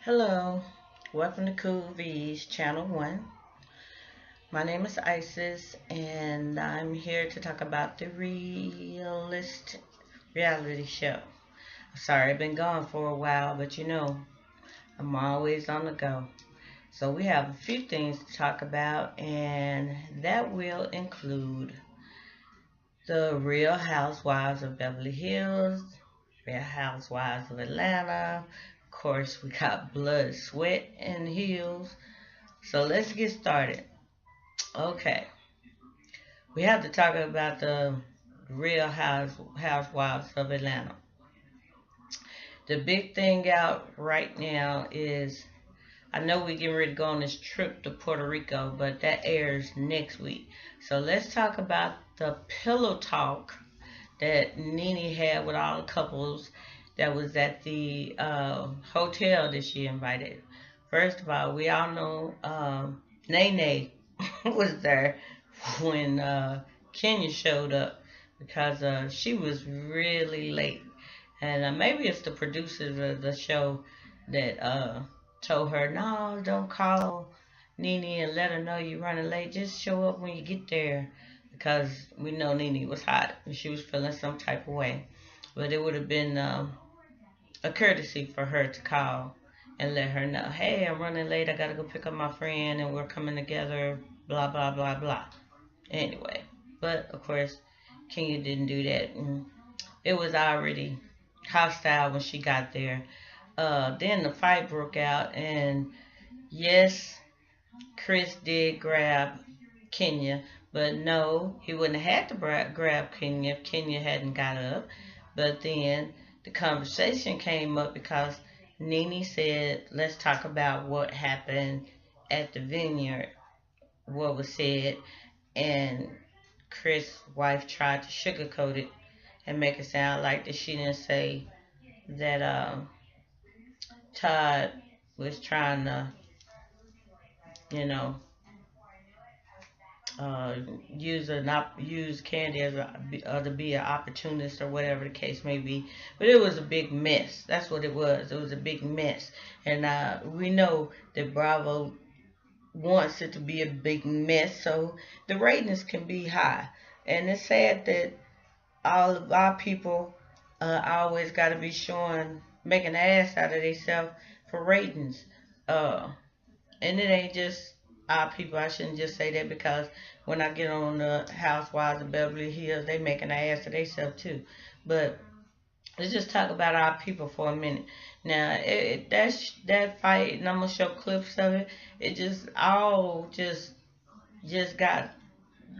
Hello, welcome to Cool V's Channel 1. My name is Isis, and I'm here to talk about the Realist reality show. Sorry, I've been gone for a while, but I'm always on the go. So we have a few things to talk about, and that will include the Real Housewives of Beverly Hills, Real Housewives of Atlanta. Of course, we got blood, sweat, and heels. So let's get started. Okay, we have to talk about the Housewives of Atlanta. The big thing out right now is I know we're getting ready to go on this trip to Puerto Rico, but that airs next week. So let's talk about the pillow talk that Nene had with all the couples that was at the hotel that she invited. First of all, we all know Nene was there when Kenya showed up because she was really late. And maybe it's the producers of the show that told her, no, don't call Nene and let her know you're running late. Just show up when you get there because we know Nene was hot and she was feeling some type of way. But it would have been a courtesy for her to call and let her know, hey, I'm running late. I got to go pick up my friend and we're coming together, blah, blah, blah, blah. Anyway, but of course, Kenya didn't do that. And it was already hostile when she got there. Then the fight broke out, and yes, Chris did grab Kenya, but no, he wouldn't have had to grab Kenya if Kenya hadn't got up. But then the conversation came up because Nene said, let's talk about what happened at the vineyard, what was said, and Chris' wife tried to sugarcoat it and make it sound like that she didn't say that Todd was trying to, you know, uh, use Candy as to be an opportunist or whatever the case may be. But it was a big mess. That's what it was. It was a big mess, and we know that Bravo wants it to be a big mess, so the ratings can be high. And it's sad that all of our people always got to be showing, making an ass out of themselves for ratings. Uh, and it ain't just our people. I shouldn't just say that because when I get on the Housewives of Beverly Hills, they making an ass of themselves too. But let's just talk about our people for a minute. Now, that fight, and I'm gonna show clips of it. It just all just got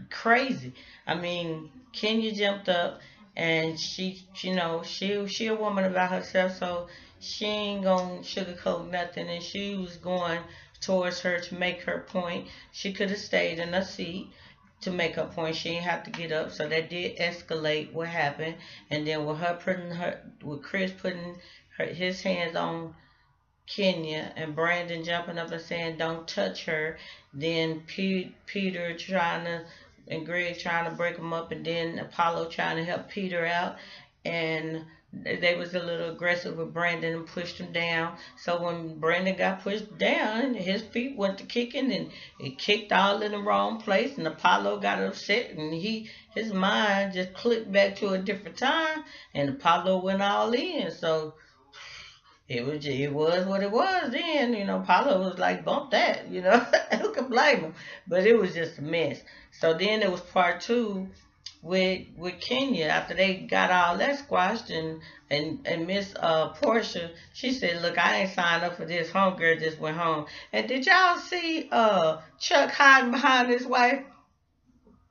crazy. I mean, Kenya jumped up and she a woman about herself, so she ain't gonna sugarcoat nothing. And she was going towards her to make her point. She could have stayed in her seat to make her point. She didn't have to get up, so that did escalate what happened. And then with Chris putting his hands on Kenya and Brandon jumping up and saying, don't touch her. Then Peter trying to, and Greg trying to break them up, and then Apollo trying to help Peter out. And they was a little aggressive with Brandon and pushed him down. So when Brandon got pushed down, his feet went to kicking and it kicked all in the wrong place. And Apollo got upset and his mind just clicked back to a different time. And Apollo went all in. So it was what it was then. Paulo was like, bump that, who could blame him? But it was just a mess. So then there was part two with Kenya after they got all that squashed, and Miss Portia, she said, look, I ain't signed up for this. Homegirl just went home. And did y'all see Chuck hiding behind his wife?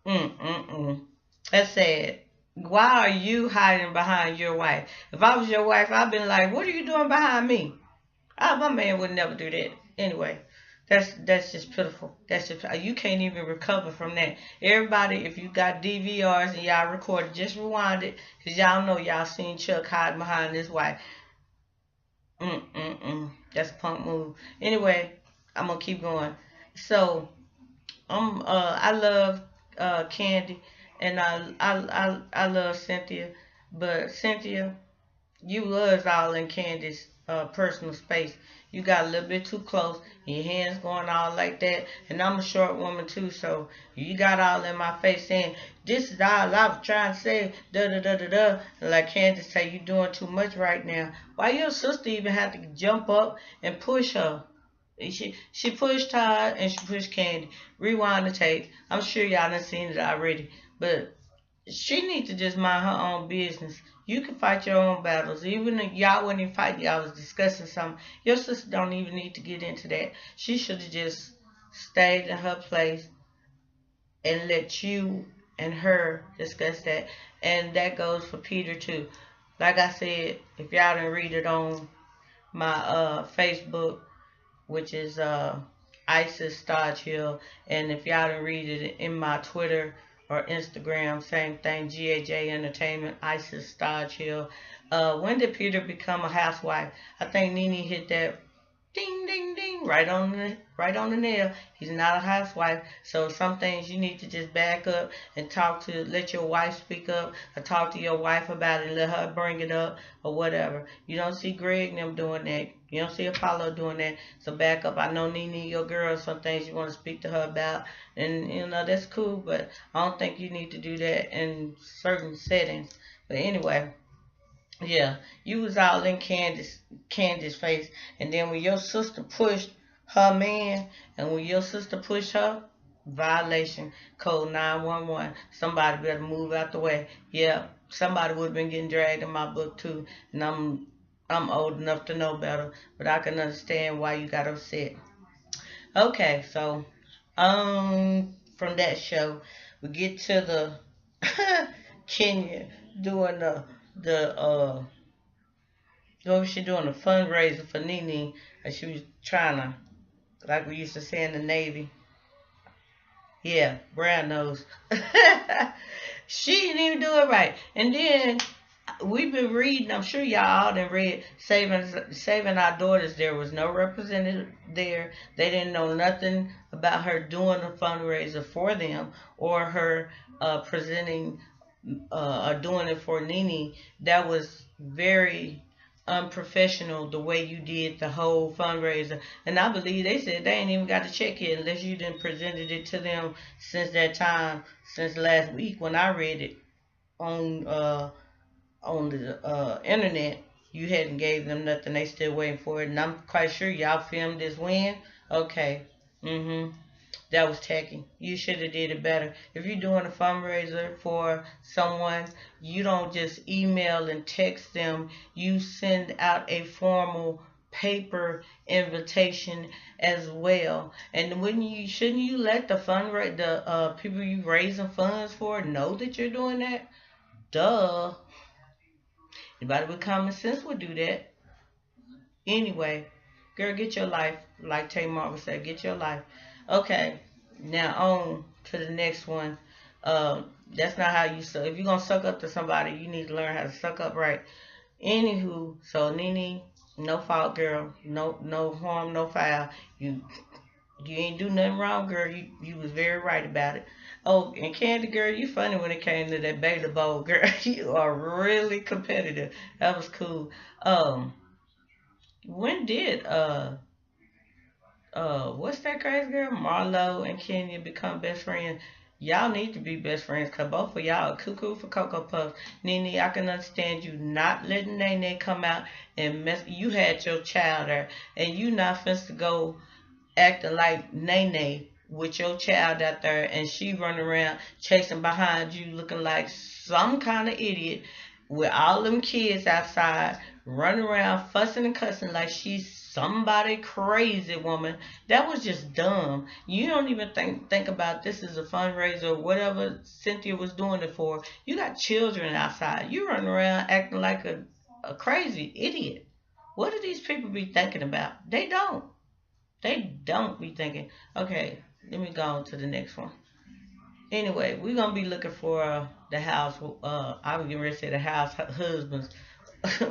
That's sad. Why are you hiding behind your wife? If I was your wife, I'd been like, what are you doing behind me? My man would never do that. Anyway, that's just pitiful. That's just, you can't even recover from that. Everybody, if you got DVRs and y'all recorded, just rewind it, because y'all know y'all seen Chuck hiding behind his wife. That's a punk move. Anyway, I'm gonna keep going. So, I love Candy, and I love Cynthia, but Cynthia, you was all in Candy's personal space. You got a little bit too close. Your hands going all like that. And I'm a short woman too, so you got all in my face saying, this is all I was trying to say, da da da da da. And like Candace say, you doing too much right now. Why your sister even have to jump up and push her? She pushed Todd and she pushed Candy. Rewind the tape. I'm sure y'all done seen it already. But she needs to just mind her own business. You can fight your own battles. Even if y'all wasn't even fighting, y'all was discussing something. Your sister don't even need to get into that. She should have just stayed in her place and let you and her discuss that. And that goes for Peter too. Like I said, if y'all didn't read it on my Facebook, which is Isis Stodge Hill, and if y'all didn't read it in my Twitter or Instagram, same thing, GAJ Entertainment, Isis Stodge Hill. When did Peter become a housewife? I think Nene hit that ding ding ding right on the nail. He's not a housewife. So some things you need to just back up and let your wife speak up, or talk to your wife about it and let her bring it up or whatever. You don't see Greg and them doing that. You don't see Apollo doing that. So back up. I know Nene, your girl, some things you want to speak to her about, and that's cool, but I don't think you need to do that in certain settings. But anyway, yeah, you was all in Candace's face, and then when your sister pushed her man, and when your sister pushed her, violation, code 911. Somebody better move out the way. Yeah, somebody would have been getting dragged in my book too, and I'm old enough to know better, but I can understand why you got upset. Okay, so from that show, we get to the Kenya doing the what was she doing? A fundraiser for Nene. And she was trying to, like we used to say in the Navy. Yeah, brown nose. She didn't even do it right. And then we've been reading, I'm sure y'all all done read Saving Our Daughters. There was no representative there. They didn't know nothing about her doing a fundraiser for them, or her presenting or doing it for Nene. That was very unprofessional, the way you did the whole fundraiser. And I believe they said they ain't even got to check it unless you didn't presented it to them since that time, since last week when I read it on the internet. You hadn't gave them nothing. They still waiting for it. And I'm quite sure y'all filmed this when. Okay. That was tacky. You should have did it better. If you're doing a fundraiser for someone, you don't just email and text them. You send out a formal paper invitation as well. And shouldn't you let the people you raising funds for know that you're doing that? Duh. Anybody with common sense would do that. Anyway, girl, get your life. Like Tamar said, get your life. Okay, now on to the next one. That's not how you suck. If you're gonna suck up to somebody, you need to learn how to suck up right. Anywho, so Nene, no fault, girl. No harm, no foul. You ain't do nothing wrong, girl. You was very right about it. Oh, and Candy, girl, you funny when it came to that Bailey Bowl, girl. You are really competitive. That was cool. When did what's that crazy girl? Marlo and Kenya become best friends. Y'all need to be best friends, because both of y'all are cuckoo for Cocoa Puffs. Nene, I can understand you not letting Nene come out and mess. You had your child there, and you not finna to go acting like Nene with your child out there, and she running around chasing behind you looking like some kind of idiot with all them kids outside running around fussing and cussing like she's somebody crazy woman. That was just dumb. You don't even think about this as a fundraiser or whatever Cynthia was doing it for. You got children outside. You running around acting like a crazy idiot. What do these people be thinking about? They don't. They don't be thinking. Okay, let me go on to the next one. Anyway, we're going to be looking for the house. I was getting ready to say the house husbands.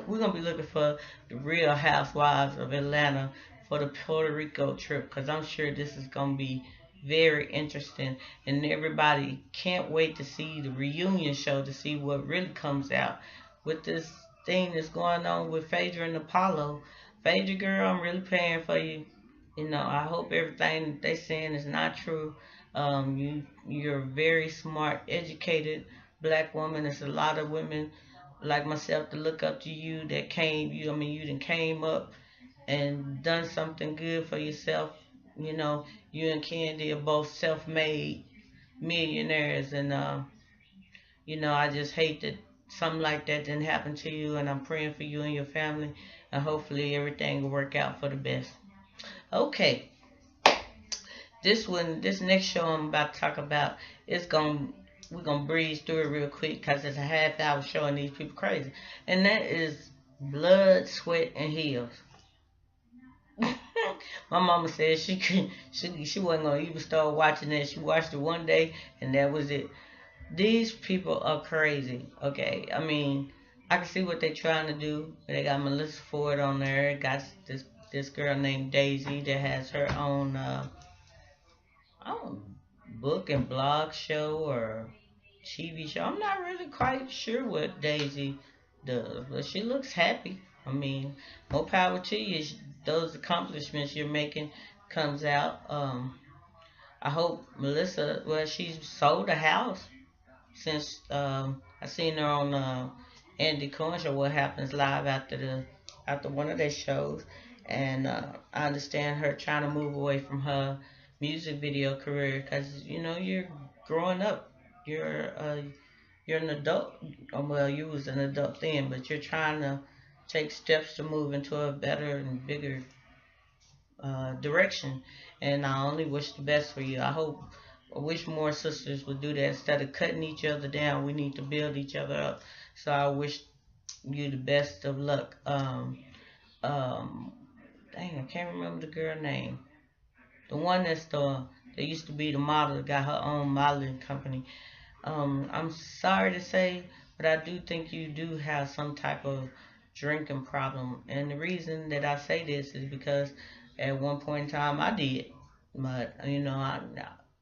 We're going to be looking for the Real Housewives of Atlanta for the Puerto Rico trip, because I'm sure this is going to be very interesting. And everybody can't wait to see the reunion show to see what really comes out with this thing that's going on with Phaedra and Apollo. Phaedra girl, I'm really praying for you. You know, I hope everything they saying is not true. You're a very smart, educated black woman. There's a lot of women like myself to look up to you that came. You, I mean, you done came up and done something good for yourself. You know, you and Candy are both self-made millionaires, and you know, I just hate that something like that didn't happen to you, and I'm praying for you and your family, and hopefully everything will work out for the best. Okay, this next show I'm about to talk about, it's gonna we're gonna breeze through it real quick because it's a half hour show and these people crazy, and that is Blood, Sweat, and Heels. My mama said she wasn't gonna even start watching it. She watched it one day and that was it. These people are crazy. Okay, I mean, I can see what they're trying to do. They got Melissa Ford on there. Got this girl named Daisy that has her own I don't book and blog show or TV show. I'm not really quite sure what Daisy does, but she looks happy. I mean, more power to you. Those accomplishments you're making comes out. I hope Melissa. Well, she's sold a house since I seen her on Andy Cohen show. What Happens Live after one of their shows, and I understand her trying to move away from her music video career because you know you're growing up. You're an adult. Well, you was an adult then, but you're trying to take steps to move into a better and bigger direction. And I only wish the best for you. I wish more sisters would do that instead of cutting each other down. We need to build each other up. So I wish you the best of luck. Um, Dang, I can't remember the girl name. The one that used to be the model that got her own modeling company. I'm sorry to say, but I do think you do have some type of drinking problem. And the reason that I say this is because at one point in time I did. But, you know,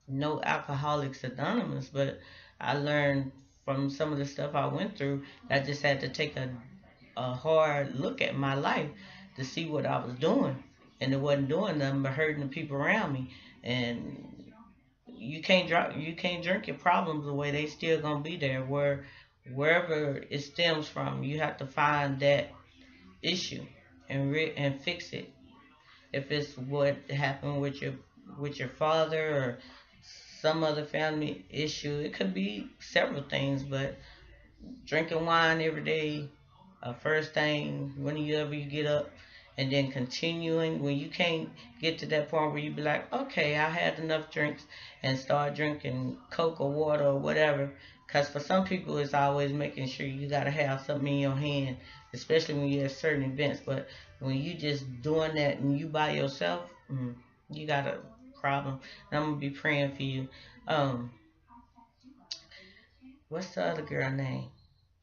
no Alcoholics Anonymous, but I learned from some of the stuff I went through. I just had to take a hard look at my life to see what I was doing. And it wasn't doing nothing but hurting the people around me. And you can't drink your problems away. They still gonna be there. Wherever it stems from, you have to find that issue and fix it. If it's what happened with your father or some other family issue, it could be several things. But drinking wine every day, first thing whenever you get up, and then continuing when you can't get to that point where you be like, okay, I had enough drinks, and start drinking Coke or water or whatever. Because for some people, it's always making sure you got to have something in your hand, especially when you're at certain events. But when you just doing that and you by yourself, you got a problem. And I'm going to be praying for you. What's the other girl name?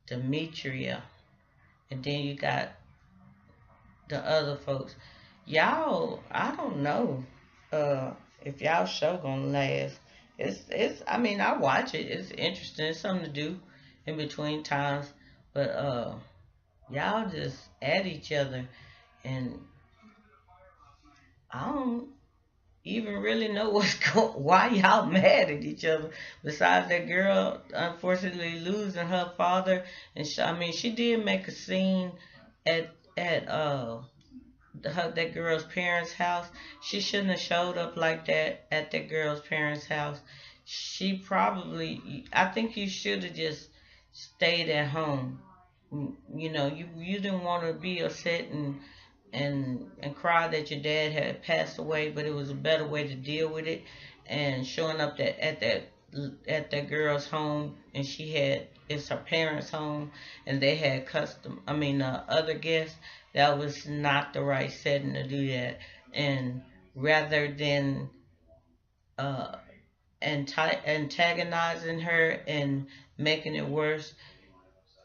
Demetria. And then you got the other folks. Y'all, I don't know if y'all show gonna last. It's I mean I watch it. It's interesting. It's something to do in between times. But y'all just at each other, and I don't even really know why y'all mad at each other. Besides that girl unfortunately losing her father, and I mean she did make a scene at that girl's parents' house. She shouldn't have showed up like that at that girl's parents' house. I think you should have just stayed at home. You know, you didn't want to be upset and cry that your dad had passed away, but it was a better way to deal with it. And showing up at that girl's home, and it's her parents' home, and they had other guests. That was not the right setting to do that. And rather than antagonizing her and making it worse,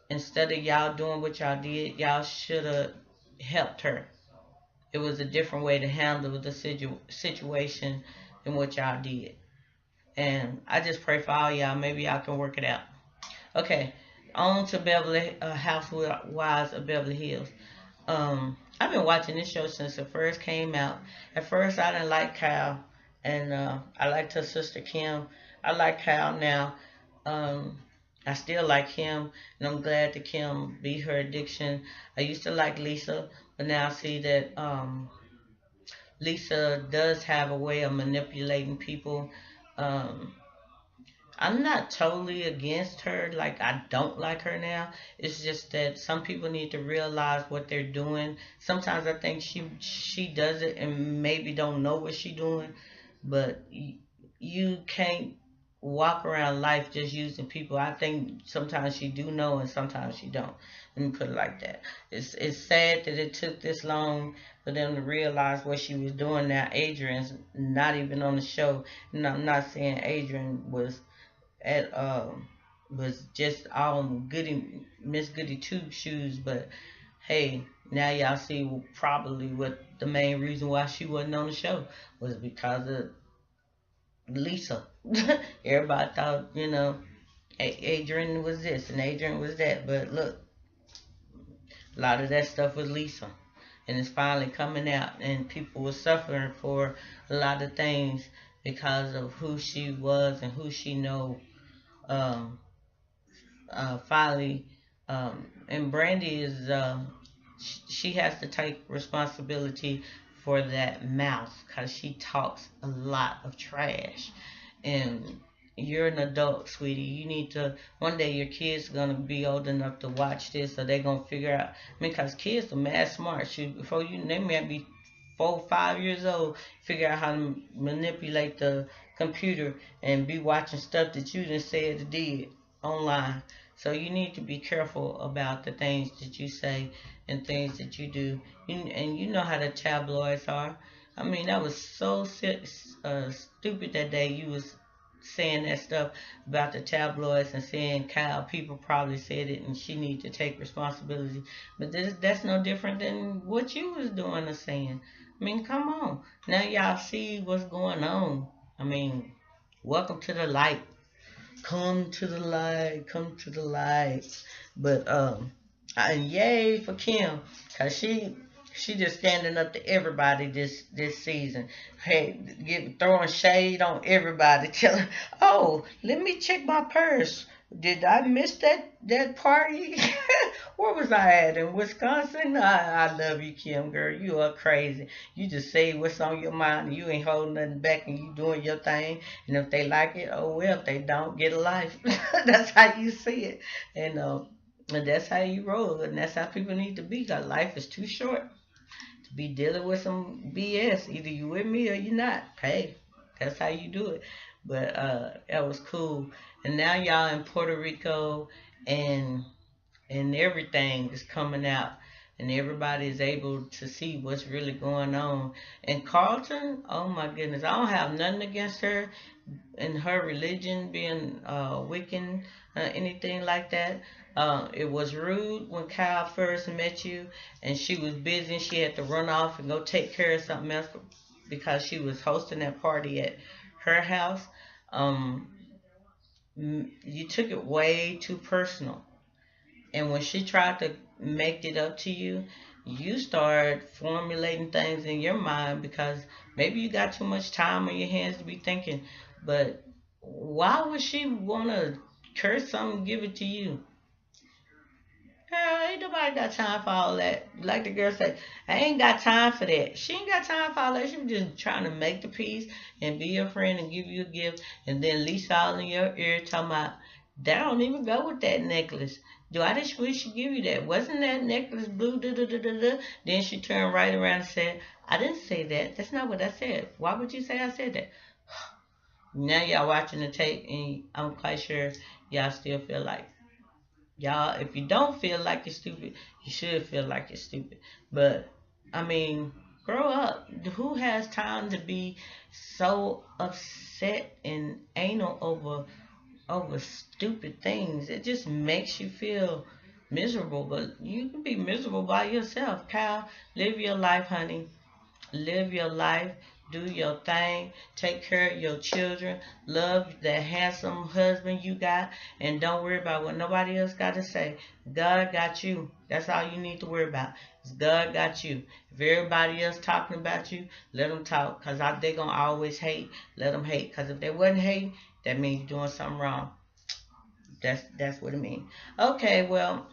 instead of y'all doing what y'all did, y'all should have helped her. It was a different way to handle the situation than what y'all did. And I just pray for all y'all. Maybe y'all can work it out. Okay, on to Housewives of Beverly Hills. I've been watching this show since it first came out. At first, I didn't like Kyle, and I liked her sister Kim. I like Kyle now. Um, I still like him, and I'm glad that Kim beat her addiction. I used to like Lisa, but now I see that Lisa does have a way of manipulating people. Um, I'm not totally against her. Like, I don't like her now. It's just that some people need to realize what they're doing. Sometimes I think she does it and maybe don't know what she's doing, but you can't walk around life just using people. I think sometimes she do know and sometimes she don't. Let me put it like that. It's sad that it took this long for them to realize what she was doing. Now Adrian's not even on the show, and I'm not saying Adrian at was just all goody Miss Goody Two Shoes, but hey, now y'all see probably what the main reason why she wasn't on the show was because of Lisa. Everybody thought, Adrian was this and Adrian was that, but look, a lot of that stuff was Lisa. And it's finally coming out, and people were suffering for a lot of things because of who she was and who she know. Um, Finally, and Brandy is she has to take responsibility for that mouth because she talks a lot of trash. And you're an adult, sweetie. You need to, one day your kids are gonna be old enough to watch this, so they're gonna figure out. I mean, cause kids are mad smart. Shoot, before you, they may be 4, 5 years old, figure out how to manipulate the computer and be watching stuff that you didn't say or did online. So you need to be careful about the things that you say and things that you do. And you know how the tabloids are. I mean, that was so stupid that day you was saying that stuff about the tabloids and saying Kyle, people probably said it and she need to take responsibility. But that's no different than what you was doing or saying. I mean, come on. Now y'all see what's going on. I mean, welcome to the light. Come to the light, come to the light. But and yay for Kim, cause she just standing up to everybody this season. Hey, throwing shade on everybody, telling, oh, let me check my purse. Did I miss that party? Where was I at, in Wisconsin? I love you, Kim, girl. You are crazy. You just say what's on your mind, and you ain't holding nothing back, and you doing your thing. And if they like it, oh well. If they don't, get a life. That's how you see it, and that's how you roll, and that's how people need to be. Cause life is too short to be dealing with some BS. Either you with me or you not. Hey, that's how you do it. But that was cool. And now y'all in Puerto Rico, and everything is coming out, and everybody is able to see what's really going on. And Carlton, oh my goodness, I don't have nothing against her and her religion being Wiccan, anything like that. It was rude when Kyle first met you, and she was busy and she had to run off and go take care of something else because she was hosting that party at her house. You took it way too personal. And when she tried to make it up to you, you start formulating things in your mind because maybe you got too much time on your hands to be thinking. But why would she want to curse something and give it to you? Girl, ain't nobody got time for all that. Like the girl said, I ain't got time for that. She ain't got time for all that. She was just trying to make the peace and be your friend and give you a gift. And then Lisa all in your ear talking about, that don't even go with that necklace. Do I just wish she give you that? Wasn't that necklace blue? Da, da, da, da, da. Then she turned right around and said, I didn't say that. That's not what I said. Why would you say I said that? Now y'all watching the tape, and I'm quite sure y'all still feel like, y'all, if you don't feel like you're stupid, you should feel like you're stupid. But, I mean, grow up. Who has time to be so upset and anal over stupid things? It just makes you feel miserable. But you can be miserable by yourself. Kyle, live your life, honey. Live your life. do your thing, take care of your children, love that handsome husband you got, and don't worry about what nobody else got to say. God got you. That's all you need to worry about. Is God got you. If everybody else talking about you, let them talk, because they're going to always hate. Let them hate, because if they wasn't hating, that means you're doing something wrong. That's what it means. Okay, well,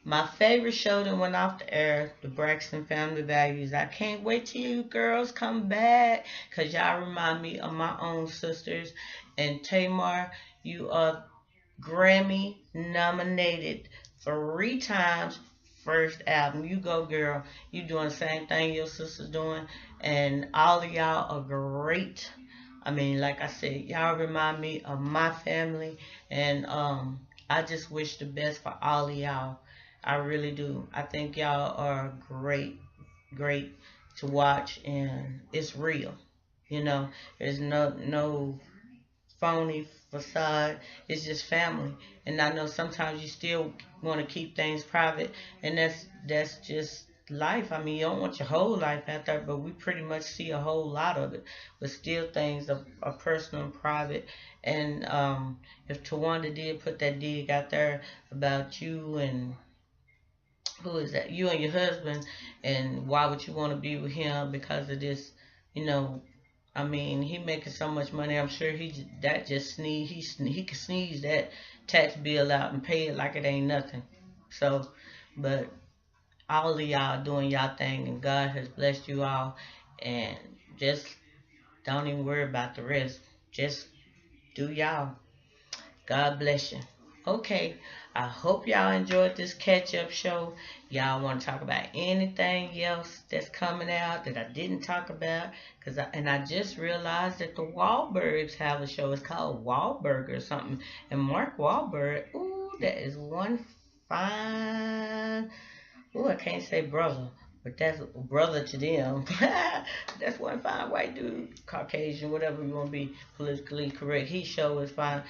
my favorite show that went off the air, the Braxton Family Values. I can't wait till you girls come back, because y'all remind me of my own sisters. And Tamar, you are Grammy nominated 3 times. First album. You go, girl. You doing the same thing your sister's doing. And all of y'all are great. I mean, like I said, y'all remind me of my family. And I just wish the best for all of y'all. I really do. I think y'all are great, great to watch, and it's real. You know, there's no phony facade. It's just family. And I know sometimes you still want to keep things private, and that's just life. I mean, you don't want your whole life out there, but we pretty much see a whole lot of it. But still, things are personal and private. And if Tawanda did put that dig out there about you and who is that? You and your husband, and why would you want to be with him because of this? You know, I mean, he making so much money. I'm sure that just sneeze. He can sneeze that tax bill out and pay it like it ain't nothing. So, but all of y'all doing y'all thing, and God has blessed you all, and just don't even worry about the rest. Just do y'all. God bless you. Okay, I hope y'all enjoyed this catch-up show. Y'all want to talk about anything else that's coming out that I didn't talk about? And I just realized that the Wahlbergs have a show. It's called Wahlberg or something. And Mark Wahlberg, ooh, that is one fine, ooh, I can't say brother, but that's brother to them. That's one fine white dude, Caucasian, whatever you want to be politically correct. His show is fine.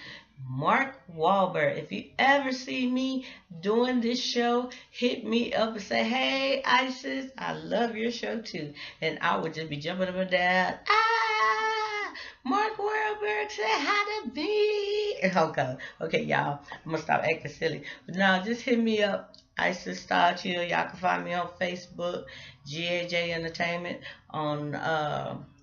Mark Wahlberg, if you ever see me doing this show, hit me up and say, hey, Isis, I love your show too. And I would just be jumping up and down. Mark Wahlberg said hi to me. Okay, y'all, I'm going to stop acting silly. But now, just hit me up. Isis Star Chill. Y'all can find me on Facebook, GAJ Entertainment, on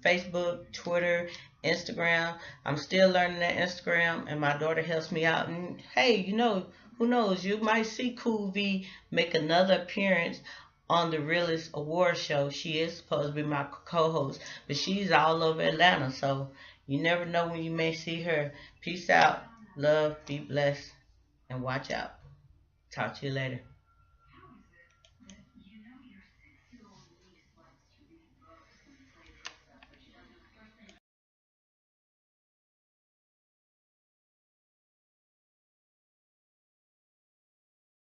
Facebook, Twitter, Instagram. I'm still learning that Instagram, and my daughter helps me out. And hey, you know, who knows? You might see Cool V make another appearance on the Reelist Award show. She is supposed to be my co-host, but she's all over Atlanta, so you never know when you may see her. Peace out. Love, be blessed, and watch out. Talk to you later.